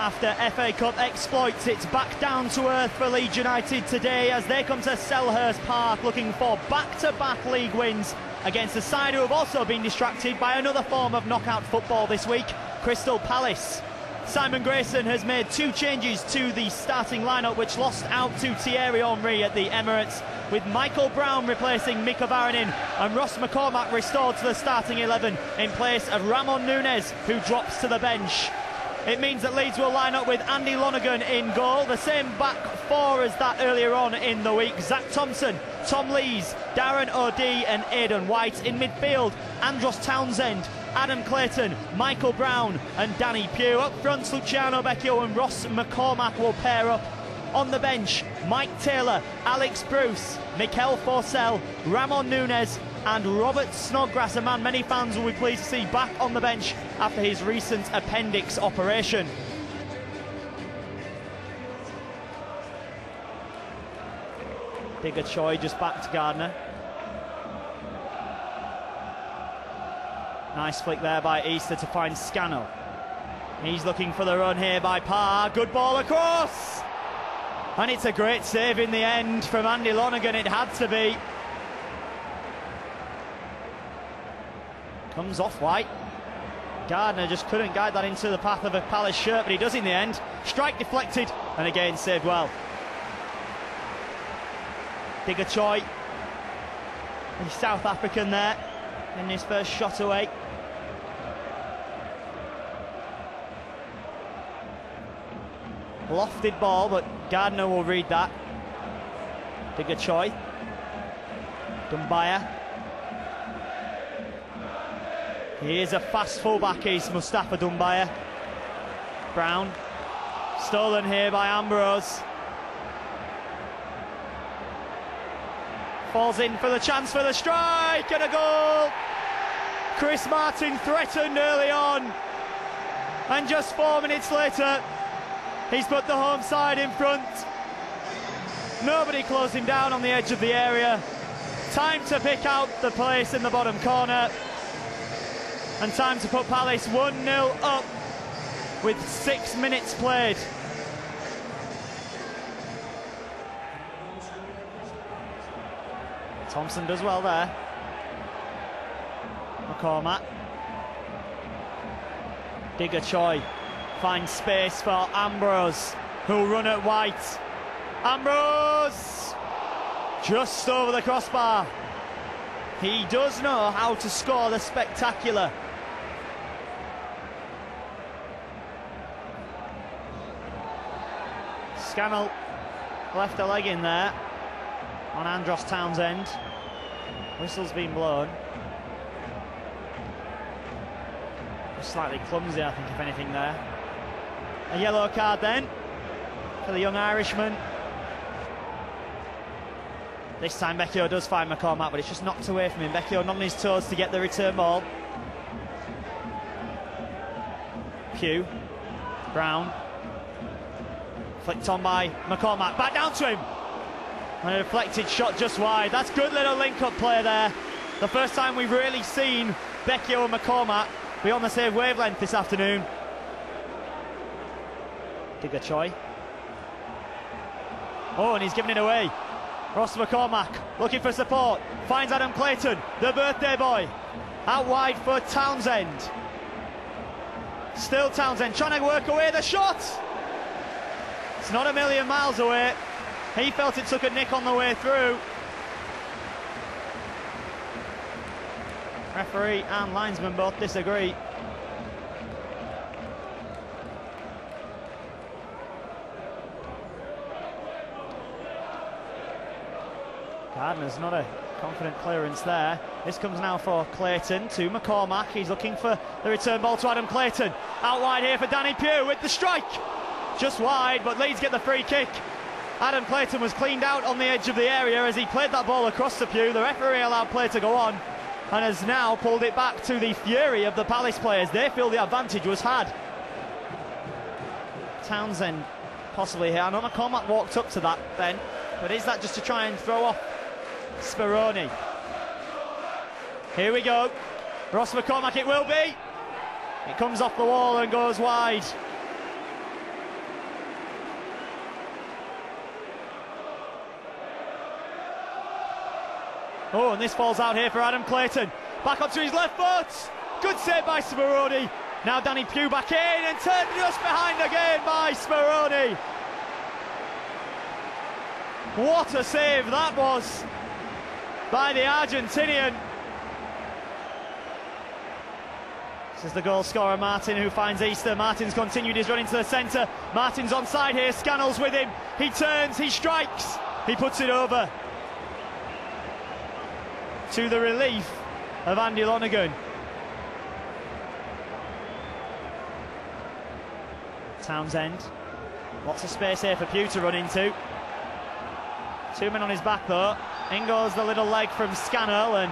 after FA Cup exploits. It's back down to earth for Leeds United today as they come to Selhurst Park looking for back-to-back league wins against a side who have also been distracted by another form of knockout football this week, Crystal Palace. Simon Grayson has made 2 changes to the starting lineup, which lost out to Thierry Henry at the Emirates, with Michael Brown replacing Mika Varanin and Ross McCormack restored to the starting 11 in place of Ramon Nunes, who drops to the bench. It means that Leeds will line up with Andy Lonergan in goal, the same back 4 as that earlier on in the week. Zach Thompson, Tom Lees, Darren O'Dea and Aidan White. In midfield, Andros Townsend, Adam Clayton, Michael Brown and Danny Pugh. Up front, Luciano Becchio and Ross McCormack will pair up. On the bench, Mike Taylor, Alex Bruce, Mikel Forsell, Ramon Nunes and Robert Snodgrass, a man many fans will be pleased to see back on the bench after his recent appendix operation. Digger Choi just back to Gardner. Nice flick there by Easter to find Scannell. He's looking for the run here by Parr. Good ball across. And it's a great save in the end from Andy Lonergan. It had to be. Comes off White. Gardner just couldn't guide that into the path of a Palace shirt, but he does in the end. Strike deflected, and again saved well. Digger Choi, the South African there, in his first shot away. Lofted ball, but Gardner will read that. Digger Choi. Dumbaya. He is a fast fullback, he's Mustafa Dumbaya. Brown. Stolen here by Ambrose. Falls in for the chance for the strike and a goal. Chris Martin threatened early on. And just 4 minutes later, he's put the home side in front. Nobody closing down on the edge of the area. Time to pick out the place in the bottom corner. And time to put Palace 1-0 up with 6 minutes played. Thompson does well there. McCormack. Digger Choi finds space for Ambrose, who'll run at White. Ambrose! Just over the crossbar. He does know how to score the spectacular. Scannell left a leg in there on Andros Townsend. Whistle's been blown. Slightly clumsy, I think, if anything there. A yellow card then for the young Irishman. This time Becchio does find McCormack, but it's just knocked away from him. Becchio not on his toes to get the return ball. Pugh. Brown. Flicked on by McCormack. Back down to him. And a deflected shot just wide. That's good little link-up play there. The first time we've really seen Becchio and McCormack be on the same wavelength this afternoon. Digger Choi. Oh, and he's given it away. Ross McCormack looking for support. Finds Adam Clayton, the birthday boy. Out wide for Townsend. Still Townsend trying to work away the shot. It's not a million miles away. He felt it took a nick on the way through. Referee and linesman both disagree. Gardner's not a confident clearance there. This comes now for Clayton to McCormack. He's looking for the return ball to Adam Clayton. Out wide here for Danny Pugh with the strike. Just wide, but Leeds get the free kick. Adam Clayton was cleaned out on the edge of the area as he played that ball across the Pugh. The referee allowed play to go on and has now pulled it back to the fury of the Palace players. They feel the advantage was had. Townsend possibly here. I know McCormack walked up to that then, but is that just to try and throw off Speroni? Here we go. Ross McCormack it will be. It comes off the wall and goes wide. Oh, and this falls out here for Adam Clayton. Back onto his left foot. Good save by Speroni. Now Danny Pugh back in and turned just behind again by Speroni. What a save that was by the Argentinian. This is the goal scorer Martin, who finds Easter. Martin's continued his run into the centre. Martin's onside here, Scannell's with him. He turns, he strikes, he puts it over. To the relief of Andy Lonergan. Townsend, lots of space here for Pugh to run into. 2 men on his back though. In goes the little leg from Scannell, and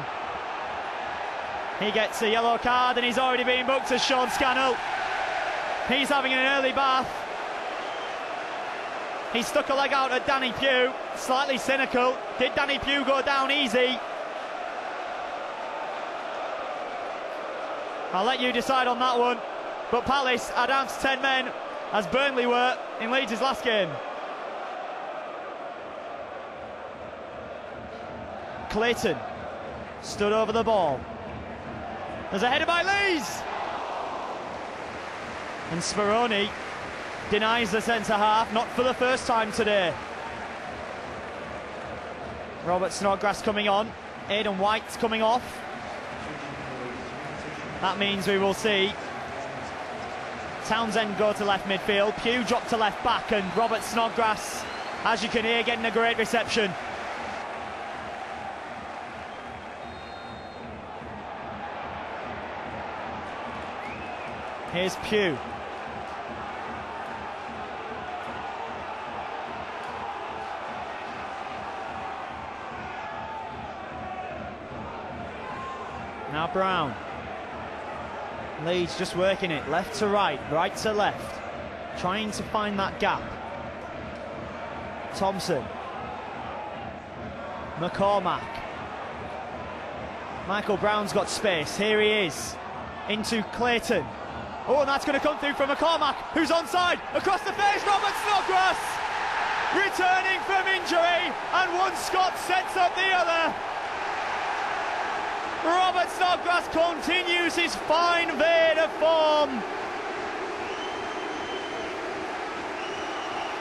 he gets a yellow card, and he's already been booked as Sean Scannell. He's having an early bath. He stuck a leg out at Danny Pugh, slightly cynical. Did Danny Pugh go down easy? I'll let you decide on that one. But Palace are down to 10 men, as Burnley were in Leeds' last game. Clayton stood over the ball. There's a header by Lees. And Speroni denies the centre-half, not for the first time today. Robert Snodgrass coming on. Aidan White coming off. That means we will see Townsend go to left midfield, Pugh drop to left back, and Robert Snodgrass, as you can hear, getting a great reception. Here's Pugh. Now Brown. Leeds just working it, left to right, right to left, trying to find that gap. Thompson. McCormack. Michael Brown's got space, here he is, into Clayton. Oh, and that's going to come through from McCormack, who's onside, across the face, Robert Snodgrass, returning from injury, and one Scot sets up the other. Robert Snodgrass continues his fine vein of form.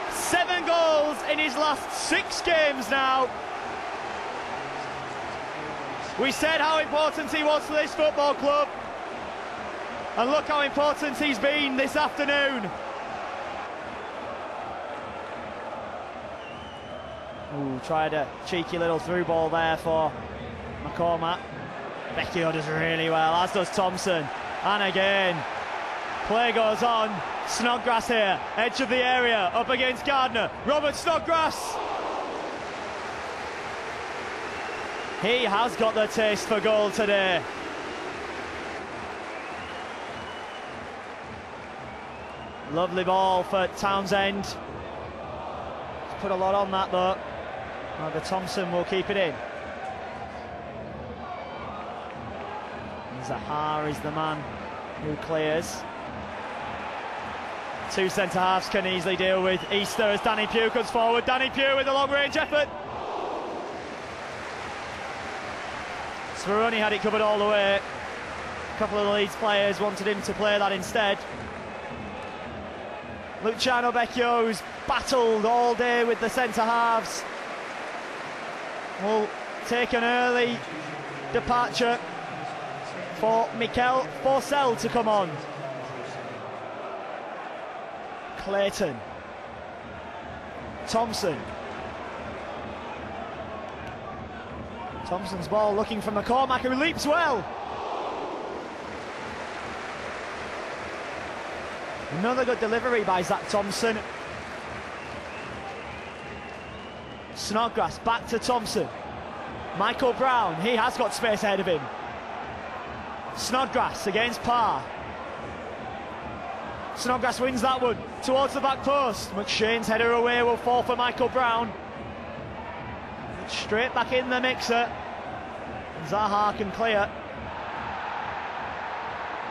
7 goals in his last 6 games now. We said how important he was to this football club, and look how important he's been this afternoon. Ooh, tried a cheeky little through ball there for McCormack. Vecchio does really well, as does Thompson. And again, play goes on. Snodgrass here, edge of the area, up against Gardner. Robert Snodgrass. He has got the taste for goal today. Lovely ball for Townsend. He's put a lot on that though. Well, the Thompson will keep it in. Zaha is the man who clears. 2 centre-halves can easily deal with Easter as Danny Pugh comes forward. Danny Pugh with a long-range effort. Speroni had it covered all the way. A couple of the Leeds players wanted him to play that instead. Luciano Vecchio, who's battled all day with the centre-halves, will take an early departure for Mikel Forsell to come on. Clayton. Thompson. Thompson's ball looking for McCormack, who leaps well. Another good delivery by Zach Thompson. Snodgrass back to Thompson. Michael Brown, he has got space ahead of him. Snodgrass against Parr. Snodgrass wins that one towards the back post. McShane's header away will fall for Michael Brown. Straight back in the mixer. Zaha can clear.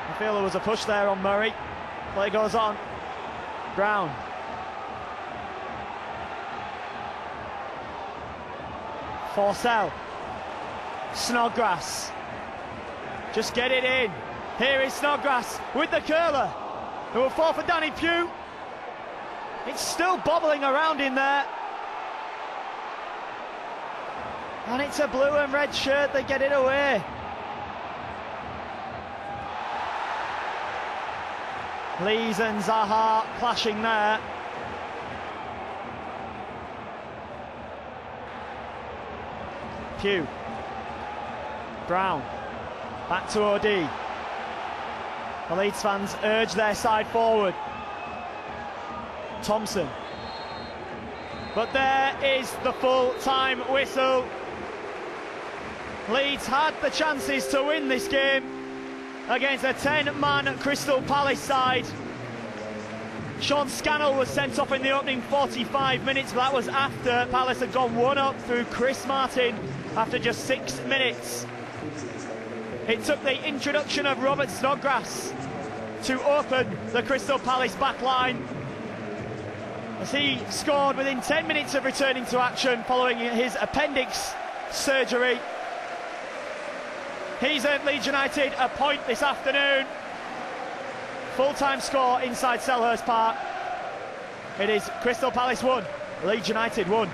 I feel there was a push there on Murray. Play goes on. Brown. Forsell. Snodgrass. Just get it in. Here is Snodgrass with the curler, who will fall for Danny Pugh. It's still bobbling around in there. And it's a blue and red shirt that get it away. Lees and Zaha clashing there. Pugh. Brown. Back to OD. The Leeds fans urge their side forward. Thompson. But there is the full-time whistle. Leeds had the chances to win this game against a 10-man Crystal Palace side. Sean Scannell was sent off in the opening 45 minutes, but that was after Palace had gone 1-up through Chris Martin after just 6 minutes. It took the introduction of Robert Snodgrass to open the Crystal Palace back line, as he scored within 10 minutes of returning to action following his appendix surgery. He's earned Leeds United a point this afternoon. Full-time score inside Selhurst Park. It is Crystal Palace 1, Leeds United 1.